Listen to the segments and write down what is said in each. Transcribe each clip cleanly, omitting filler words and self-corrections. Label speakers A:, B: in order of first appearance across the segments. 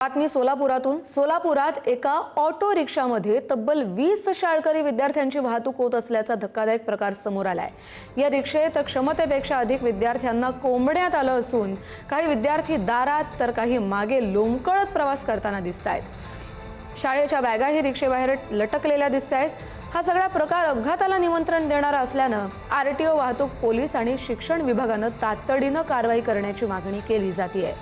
A: बातमी सोलापुरातून। सोलापुरात एका ऑटो रिक्षामध्ये तब्बल 20 शाळकरी विद्यार्थ्यांची वाहतूक होत असल्याचा धक्कादायक प्रकार समोर आलाय। या रिक्षेत क्षमतेपेक्षा अधिक विद्यार्थ्यांना कोंबण्यात आलं असून काही विद्यार्थी दारात तर काही मागे लोंबकळत प्रवास करताना दिसतायत। शाळेच्या बॅगाही रिक्षेबाहेर लटकलेल्या दिसतायत। हा सगळा प्रकार अपघाताला निमंत्रण देणारा असल्यानं आरटीओ, वाहतूक पोलीस आणि शिक्षण विभागानं तातडीनं कारवाई करण्याची मागणी केली जाते।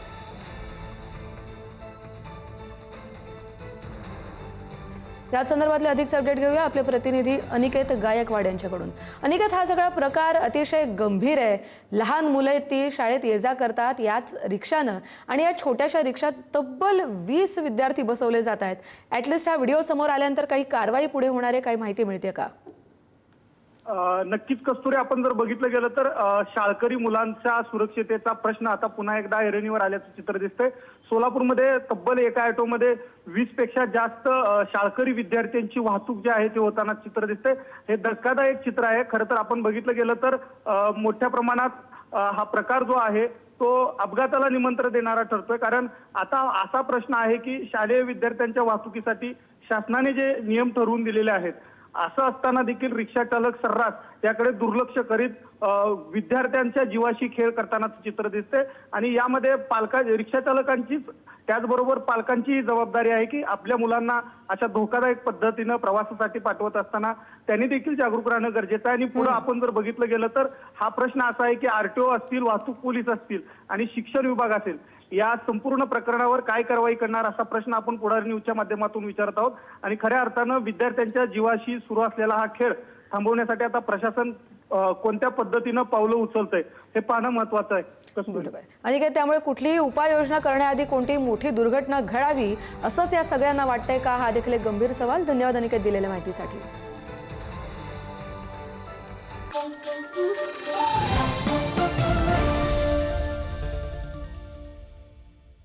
A: या संदर्भातले अधिक अपडेट घेऊया आपले प्रतिनिधी अनिकेत गायकवाड यांच्याकडून। अनिकेत, हा सगळा प्रकार अतिशय गंभीर आहे। लहान मुले ती शाळेत ये-जा करतात याच रिक्षानं, आणि या छोट्याशा रिक्षात तब्बल 20 विद्यार्थी बसवले जात आहेत। ॲटलिस्ट हा व्हिडिओ समोर आल्यानंतर काही कारवाई पुढे होणार आहे, काही माहिती मिळते का?
B: नक्कीच कस्तुरी, आपण जर बघितलं गेलं तर शाळकरी मुलांच्या सुरक्षिततेचा प्रश्न आता पुन्हा एकदा ऐरणीवर आल्याचं चित्र दिसतंय। सोलापूरमध्ये तब्बल एका ऑटोमध्ये 20 पेक्षा जास्त शाळकरी विद्यार्थ्यांची वाहतूक जी आहे ती होताना चित्र दिसतंय। हे धक्कादायक चित्र आहे। खरं तर आपण बघितलं गेलं तर मोठ्या प्रमाणात हा प्रकार जो आहे तो अपघाताला निमंत्रण देणारा ठरतोय। कारण आता असा प्रश्न आहे की शालेय विद्यार्थ्यांच्या वाहतुकीसाठी शासनाने जे नियम ठरवून दिलेले आहेत, असं असताना देखील रिक्षा चालक सर्रास याकडे दुर्लक्ष करीत विद्यार्थ्यांच्या जीवाशी खेळ करतानाचं चित्र दिसते। आणि यामध्ये रिक्षा चालकांचीच त्याचबरोबर पालकांचीही जबाबदारी आहे की आपल्या मुलांना अशा धोकादायक पद्धतीनं प्रवासासाठी पाठवत असताना त्यांनी देखील जागरूक राहणं गरजेचं आहे। आणि पुढे आपण जर बघितलं गेलं तर हा प्रश्न असा आहे की आरटीओ असतील, वाहतूक पोलीस असतील आणि शिक्षण विभाग असेल, या संपूर्ण प्रकरणावर काय कारवाई करणार असा प्रश्न आपण पुढारी न्यूजच्या माध्यमातून विचारत आहोत। आणि खऱ्या अर्थानं विद्यार्थ्यांच्या जीवाशी सुरू असलेला हा खेळ थांबवण्यासाठी आता प्रशासन कोणत्या पद्धतीनं पावलं उचलतंय हे पाहणं महत्त्वाचं आहे।
A: बरोबर। आणि काय त्यामुळे कुठलीही उपाययोजना करण्याआधी कोणतीही मोठी दुर्घटना घडावी असंच या सगळ्यांना वाटतंय का? हा देखील एक गंभीर सवाल। धन्यवाद अनिकेत दिलेल्या माहितीसाठी।